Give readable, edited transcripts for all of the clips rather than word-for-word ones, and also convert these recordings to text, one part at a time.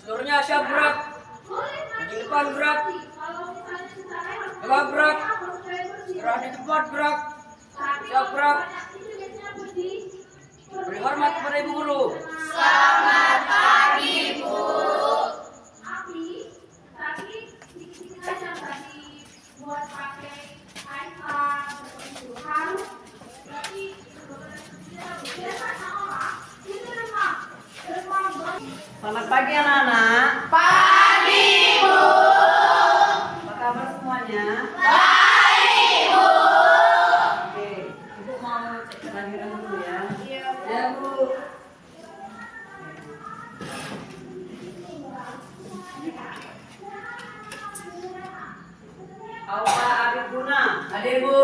Seluruhnya siap gerak. Di depan gerak. Gerak gerak. Gerak di tempat gerak. Siap gerak. Beri hormat kepada ibu guru. Selamat pagi, Bu. Selamat pagi anak-anak. Pagi, Bu. Apa kabar semuanya? Baik, Bu. Oke, Ibu mau cek kelahiran dulu ya. Ya bu. Aura Arif Guna, Hadir bu.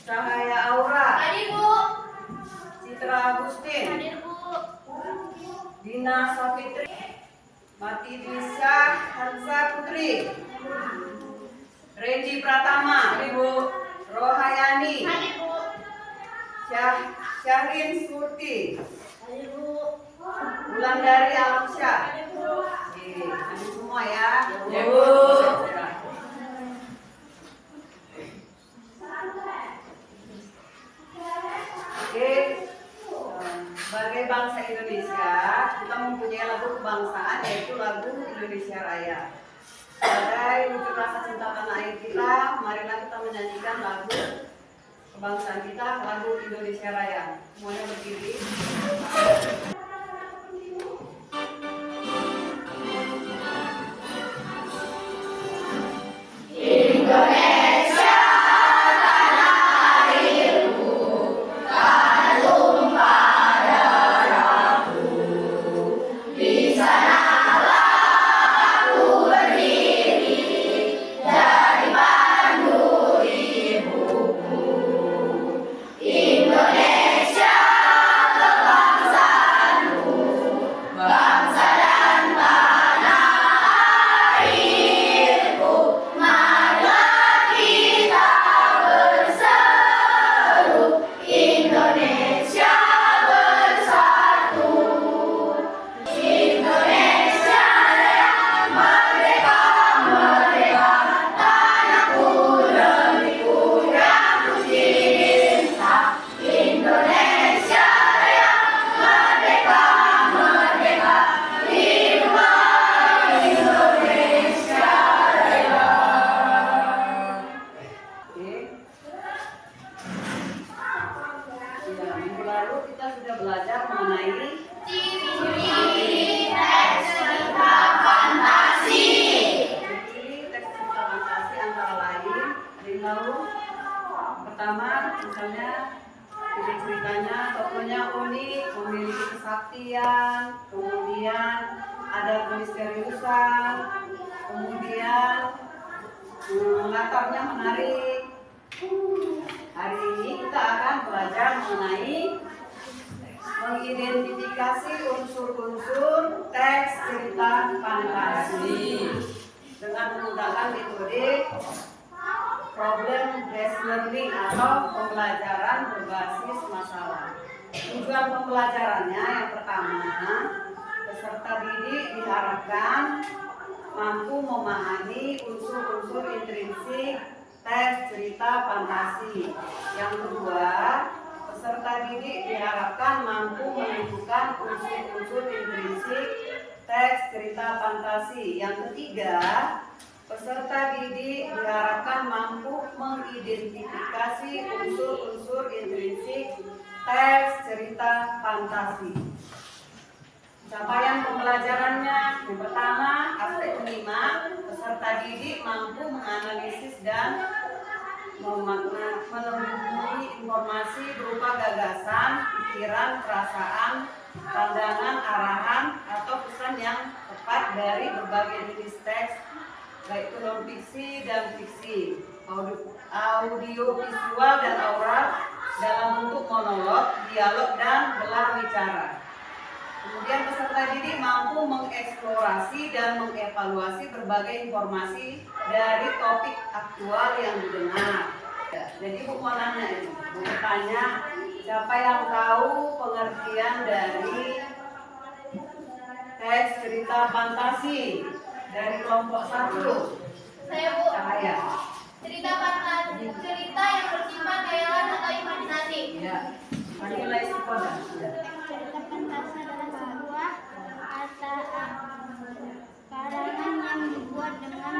Cahaya Aura, Hadir, Bu. Citra Agustin, Hadir, Bu. Dina Safitri, Mati Disa Hansa Putri, Reji Pratama, Hadir bu. Rohayani, Hadir, Bu. Syahrin Surti, Hadir, Bu. Wulandari Alamsyah. Hadir, Bu. Oke, hadir semua ya. Ya bu. Oke, sebagai bangsa Indonesia, kita mempunyai lagu kebangsaan yaitu lagu Indonesia Raya. Sebagai wujud rasa cinta tanah air kita, marilah kita menyanyikan lagu kebangsaan kita, lagu Indonesia Raya. Semuanya berdiri. Indonesia tanah airku, kan tumpah darahku. Di sanalah aku berdiri, dari pandu ibuku. Indonesia kebangsaanku, bangsa dan tanah airku. Marilah kita berseru, Indonesia bersatu. Indonesia Raya, merdeka, merdeka, tanahku, negeriku yang ku cinta. Indonesia Raya, merdeka, merdeka, hiduplah Indonesia Raya. Oke. Ya, minggu lalu kita sudah belajar mengenai Ciri-ciri teks cerita fantasi. ciri teks cerita fantasi antara lain. Ada yang tahu? Pertama, misalnya ide ceritanya, tokohnya unik, memiliki kesaktian, kemudian ada kemisteriusan, kemudian latarnya menarik. Hari ini kita akan belajar mengenai mengidentifikasi unsur-unsur teks cerita fantasi dengan menggunakan metode problem based learning atau pembelajaran berbasis masalah. Tujuan pembelajarannya yang pertama, peserta didik diharapkan mampu memahami unsur-unsur intrinsik teks cerita fantasi. Yang kedua, peserta didik diharapkan mampu menentukan unsur-unsur intrinsik teks cerita fantasi. Yang ketiga, peserta didik diharapkan mampu mengidentifikasi unsur-unsur intrinsik teks cerita fantasi. Capaian pembelajarannya, yang pertama, aspek kelima, peserta didik mampu menganalisis dan menemui informasi berupa gagasan, pikiran, perasaan, pandangan, arahan, atau pesan yang tepat dari berbagai jenis teks, baik itu non-fiksi dan fiksi, audio, visual, dan aural dalam bentuk monolog, dialog, dan gelar bicara. Kemudian peserta didik mampu mengeksplorasi dan mengevaluasi berbagai informasi dari topik aktual yang didengar. Jadi Bu mau nanya ini, Bu tanya, siapa yang tahu pengertian dari teks cerita fantasi dari kelompok 1. Saya Bu. Cahaya. Cerita fantasi, cerita yang bersifat khayalan atau imajinasi. Ya. Manila Istiqomah. Ya. Cerita fantasi adalah sebuah karangan yang dibuat dengan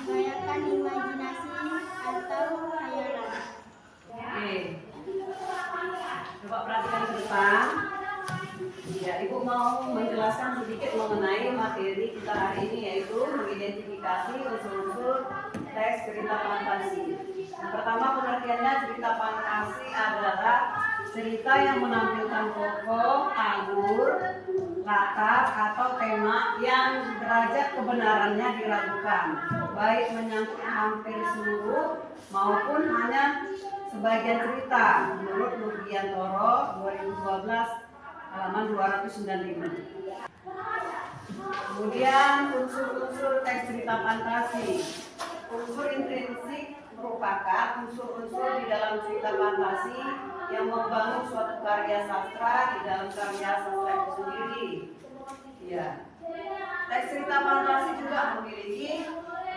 menggunakan imajinasi atau khayalan. Oke. Coba perhatikan ke depan. Ya, Ibu mau menjelaskan sedikit mengenai materi kita hari ini, yaitu mengidentifikasi unsur-unsur teks cerita fantasi. Yang pertama, pengertiannya cerita fantasi adalah cerita yang menampilkan tokoh, alur, latar atau tema yang derajat kebenarannya diragukan, baik menyangkut hampir seluruh maupun hanya sebagian cerita, menurut Nurgiantoro 2012 halaman 295. Kemudian unsur-unsur teks cerita fantasi. Unsur intrinsik merupakan unsur-unsur di dalam cerita fantasi yang membangun suatu karya sastra di dalam karya sastra itu sendiri. Ya. Teks cerita fantasi juga memiliki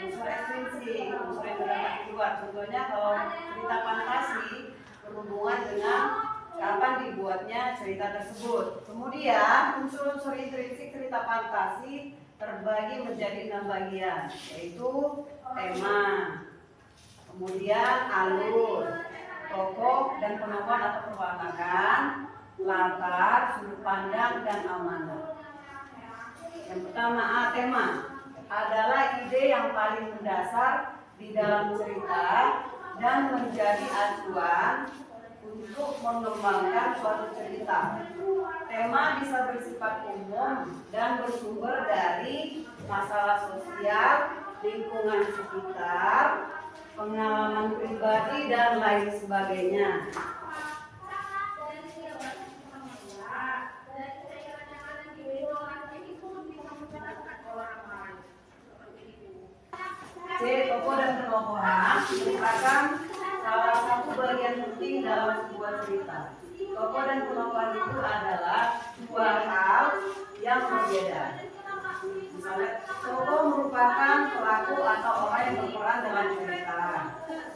unsur ekstrinsik, unsur yang terdapat di luar. Contohnya kalau cerita fantasi berhubungan dengan kapan dibuatnya cerita tersebut. Kemudian unsur-unsur intrinsik cerita fantasi terbagi menjadi 6 bagian, yaitu tema, kemudian alur, tokoh dan penokohan atau perwakilan, latar, sudut pandang, dan amanat. Yang pertama, tema adalah ide yang paling mendasar di dalam cerita dan menjadi acuan untuk mengembangkan suatu cerita. Tema bisa bersifat umum dan bersumber dari masalah sosial, lingkungan sekitar, pengalaman pribadi, dan lain sebagainya. C. Tokoh dan penokohan merupakan salah satu bagian penting dalam sebuah cerita. Tokoh dan penokohan itu adalah dua hal yang berbeda. Misalnya, tokoh merupakan pelaku atau orang yang berperan dalam cerita.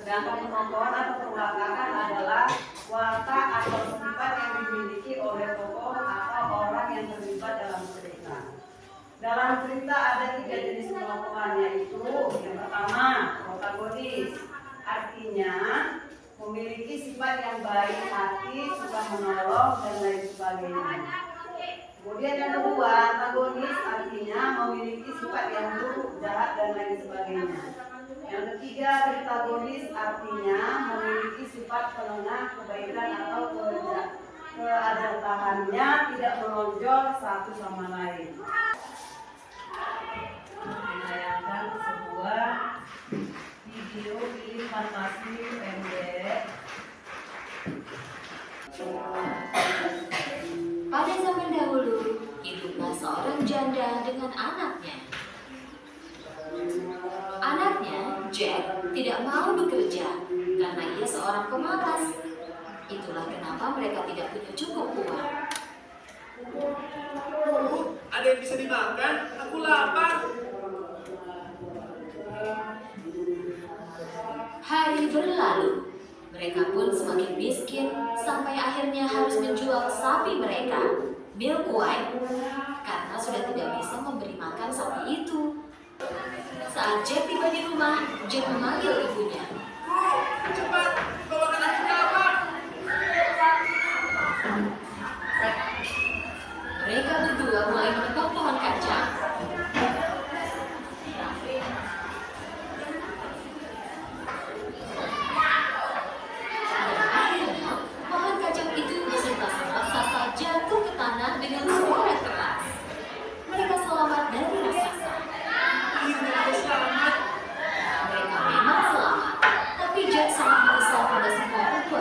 Sedangkan penokohan atau perwakilan adalah watak atau sifat yang dimiliki oleh tokoh atau orang yang terlibat dalam cerita. Dalam cerita ada 3 jenis penokohan, yaitu yang pertama, protagonis. Artinya memiliki sifat yang baik hati, suka menolong, dan lain sebagainya. Kemudian yang kedua, antagonis, artinya memiliki sifat yang buruk, jahat, dan lain sebagainya. Yang ketiga, antagonis, artinya memiliki sifat penengah, kebaikan, atau keajatannya tidak menonjol satu sama lain. Menayangkan sebuah video film fantasi pendek. Pada zaman dahulu, hiduplah seorang janda dengan anaknya. Anaknya, Jack, tidak mau bekerja karena ia seorang pemalas. Itulah kenapa mereka tidak punya cukup uang. Ada yang bisa dimakan? Aku lapar. Hari berlalu, mereka pun semakin miskin sampai akhirnya harus menjual sapi mereka, Milkwhite, karena sudah tidak bisa memberi makan sapi itu. Saat Jack tiba di rumah, Jack memanggil ibunya. Cepat, bawakan aku kapal. Mereka berdua mulai menebang pohon kacang. Dan akhirnya, pohon kacang itu beserta-serta jatuh ke tanah dengan suara keras. Mereka selamat dari raksasa. Akhirnya aku selamat. Mereka memang selamat, tapi Jack sangat menyesal pada semua perbuatan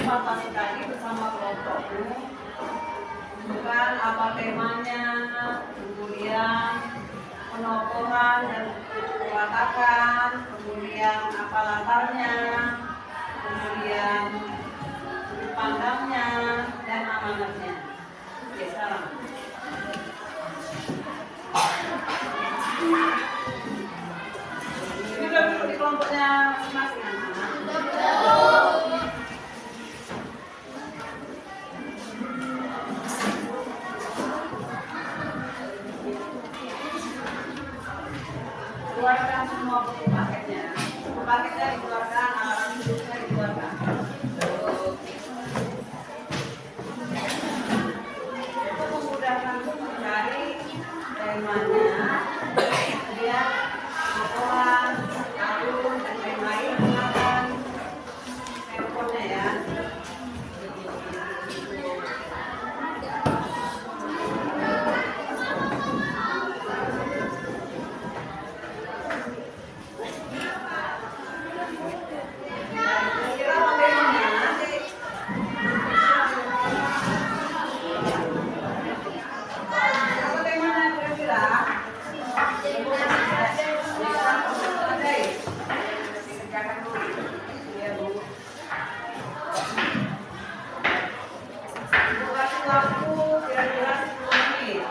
presentasi tadi bersama kelompokku. Bukan apa temanya, kemudian penokohan dan peletakan, kemudian apa latarnya, kemudian sudut pandangnya dan amanatnya. Oke, sekarang. Ini udah duduk di kelompoknya masing-masing anak-anak. Keluarkan semua buku paketnya. Buku paketnya dikeluarkan, alat hidupnya dikeluarkan. Itu memudahkan mencari temanya, kemudian pengetahuan, alur, dan lain-lain menggunakan handphonenya ya. Kira-kira temanya nanti apa temanya kira-kira? Kasih waktu kira-kira 10 menit.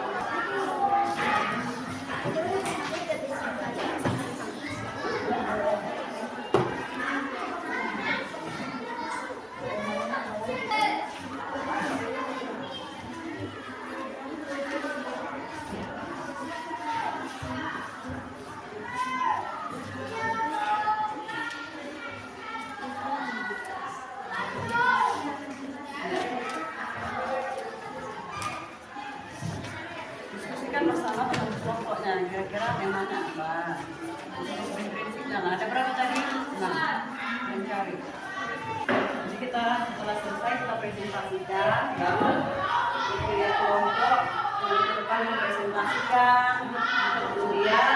Diskusikan bersama dengan kelompoknya, kira-kira temanya apa, prinsip-prinsipnya. Nah, ada berapa tadi? Nah, mencari. Jadi kita setelah selesai kita presentasikan, baru kriteria kelompok yang ke depan mempresentasikan, kemudian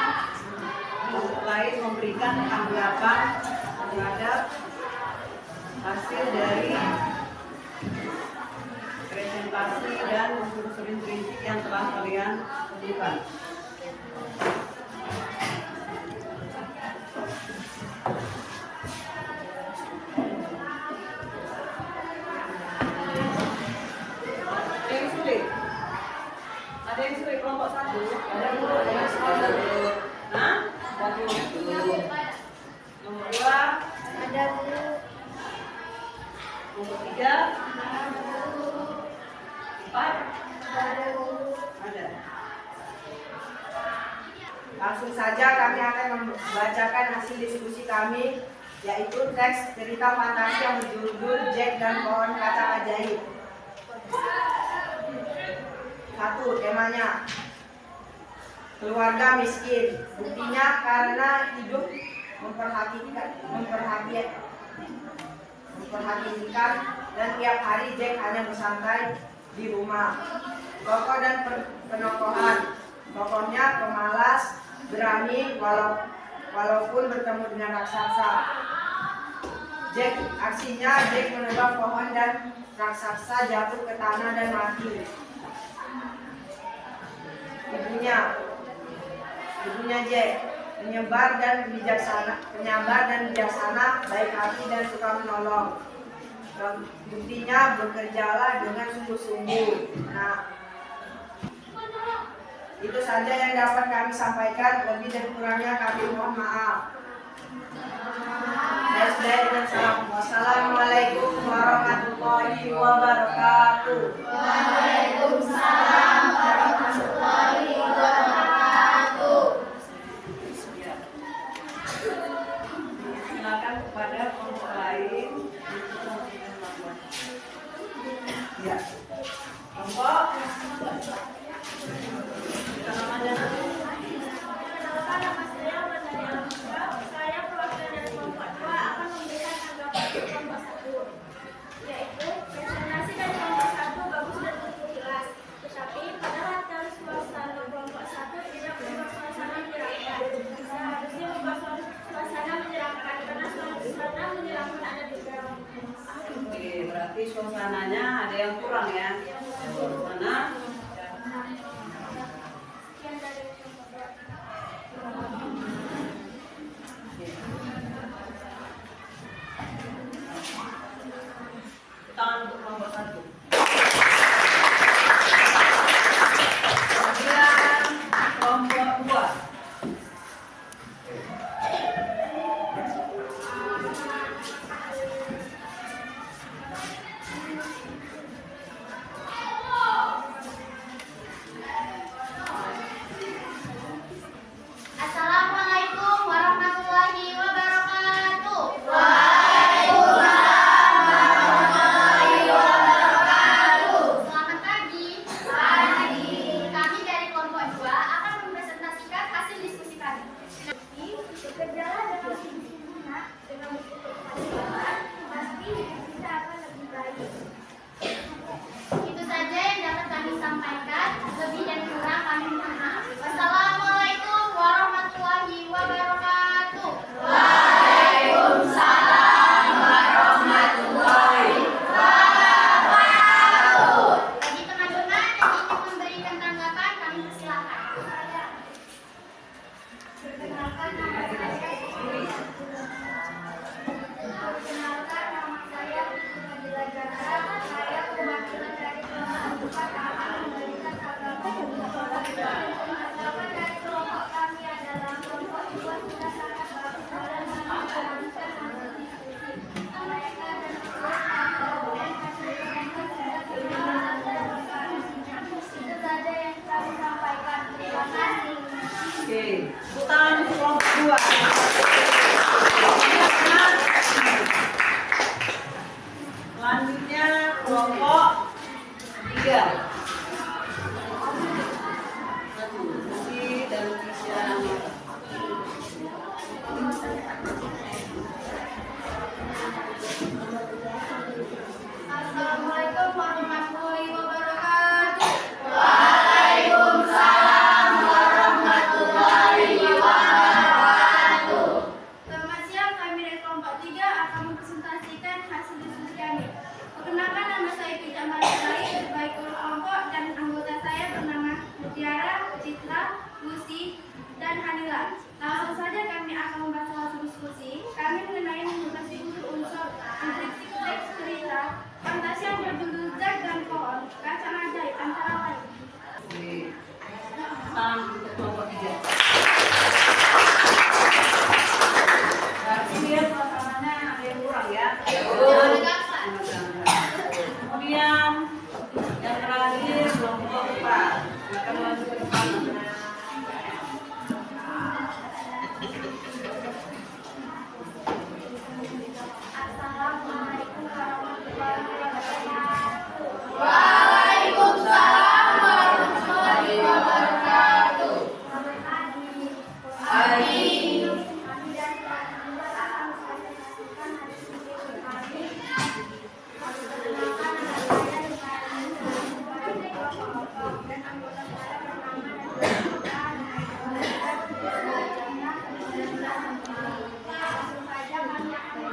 kelompok lain memberikan tanggapan terhadap hasil dari presentasi dan unsur-unsur prinsip yang telah kalian tentukan. Ada yang sulit? Ada yang sulit kelompok 1? Ada dulu yang sulit. Hah? Nomor 2? Ada guru. Nomor 3? 4? Ada guru. Ada. Langsung saja kami akan membacakan hasil diskusi kami, yaitu teks cerita fantasi yang berjudul Jack dan Pohon Kacang Ajaib. 1. Temanya keluarga miskin. Buktinya karena hidup memperhatikan dan tiap hari Jack hanya bersantai di rumah. Tokoh dan penokohan. Tokohnya pemalas, berani walaupun bertemu dengan raksasa. Aksinya Jack menebang pohon dan raksasa jatuh ke tanah dan mati. Ibunya Jack penyabar dan bijaksana, baik hati dan suka menolong. Buktinya bekerjalah dengan sungguh-sungguh. Nah, itu saja yang dapat kami sampaikan. Lebih dan kurangnya kami mohon maaf. Saya sudahi dengan salam. Wassalamualaikum warahmatullahi wabarakatuh. Waalaikumsalam warahmatullahi wabarakatuh. Silakan kepada kelompok lain. Ya. Kelompok. Kita namanya. Saya keluarga dari kelompok 2 akan memberikan tanggapan ke kelompok 1, yaitu presentasi dari kelompok 1 bagus dan cukup jelas. Tetapi pada latar suasana kelompok 1 tidak membuat suasana menyeramkan. Seharusnya membuat suasana menyeramkan karena suasana menyeramkan ada di dalam. Oke, berarti antara lain. Oke. Salam untuk kelompok 3. Berarti dia suasananya ada yang kurang ya? Kemudian yang terakhir kelompok 4 akan lanjut ke depan. Assalamualaikum warahmatullahi wabarakatuh. Waalaikumsalam warahmatullahi wabarakatuh. Selamat pagi. Pagi. Kami dan teman-teman akan mempresentasikan hadis mimpi kami. Kami perkenalkan nama saya Rumaini kepada kelompok dan anggota saya bernama langsung saja kami akan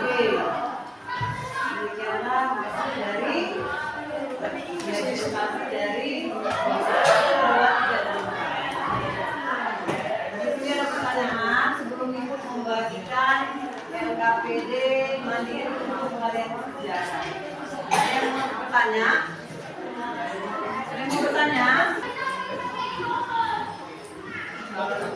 Oke. Demikianlah hasil dari diskusi dari Jika ada pertanyaan sebelum ikut membagikan LKPD mandiri untuk kalian kerjakan. Ada yang mau bertanya? Ada yang mau bertanya? Jawabannya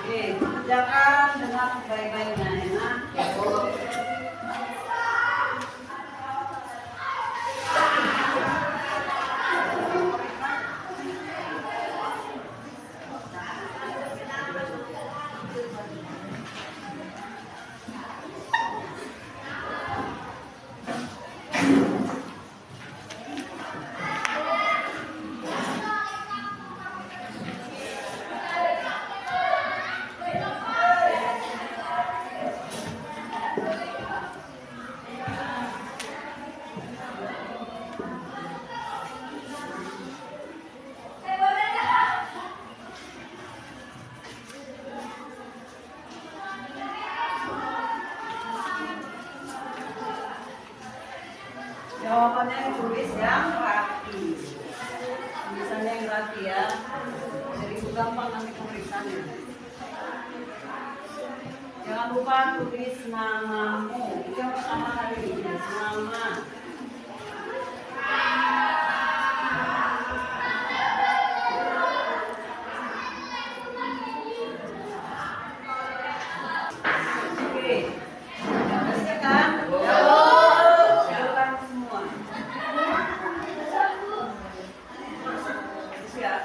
oke, kerjakan dengan baik-baiknya enak. Jawabannya ditulis yang rapi. Tulisannya yang rapi ya. Jadi itu gampang nanti pemeriksaannya. Jangan lupa tulis namamu. Itu yang pertama kali tulis nama. Oke. Tulisnya kan? Silakan semua. Siap.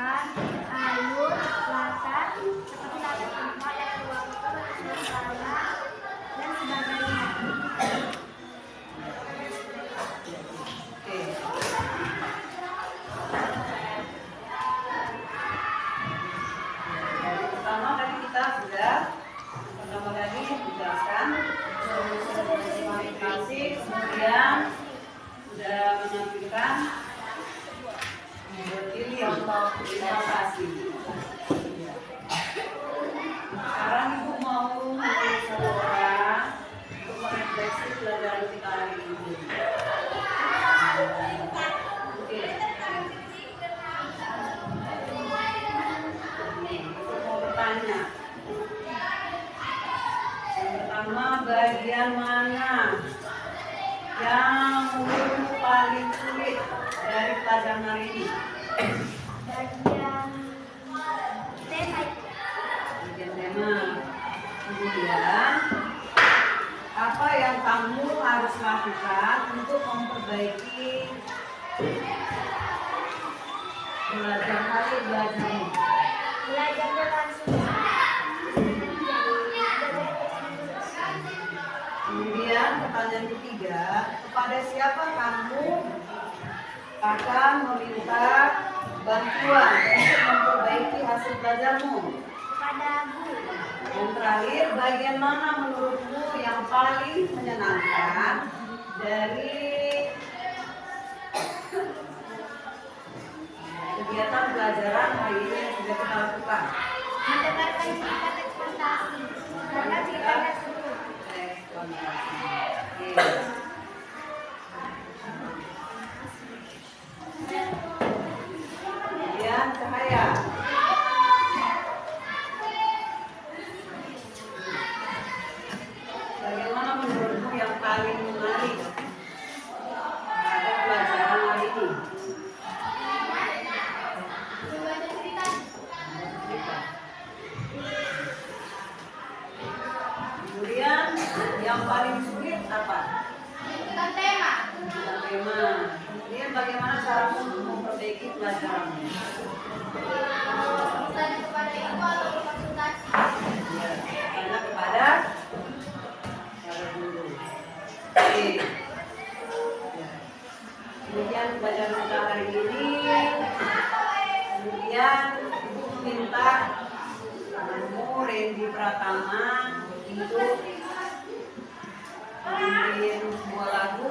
depan, alur, latar, seperti latar tempat, latar waktu, latar skala, dan sebagainya. Oke. Dari pertama tadi kita sudah pertama kali menjelaskan masing-masing, kemudian sudah menampilkan berdiri atau relaksasi. Sekarang Ibu mau mencoba untuk merefleksi pelajaran kita hari ini. Oke. Mau bertanya. Yang pertama, bagian mana yang menurutmu paling sulit dari pelajaran hari ini? Bagian tema. Bagian tema. Kemudian, apa yang kamu harus lakukan untuk memperbaiki belajarmu? Belajar berlangsung. Kemudian pertanyaan ketiga, kepada siapa kamu akan meminta bantuan untuk memperbaiki hasil belajarmu? Kepada guru. Yang terakhir, bagian mana menurutmu yang paling menyenangkan dari kegiatan pelajaran hari ini yang sudah kita lakukan? Mendengarkan cerita eksplorasi. Karena ceritanya seru. Kemudian Cahaya. Bagaimana menurutmu yang paling menarik pada pelajaran hari ini? Membaca cerita. Kemudian yang paling sulit apa? Tentang tema. Tentang tema. Kemudian bagaimana cara untuk memperbaiki pelajaranmu? Tanya kepada ibu atau berkonsultasi. Ya, tanya kepada guru. Oke. Ya. Kemudian pelajaran kita hari ini. Kemudian ibu minta kamu Randy Pratama untuk memimpin sebuah lagu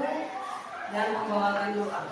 dan membawakan doa.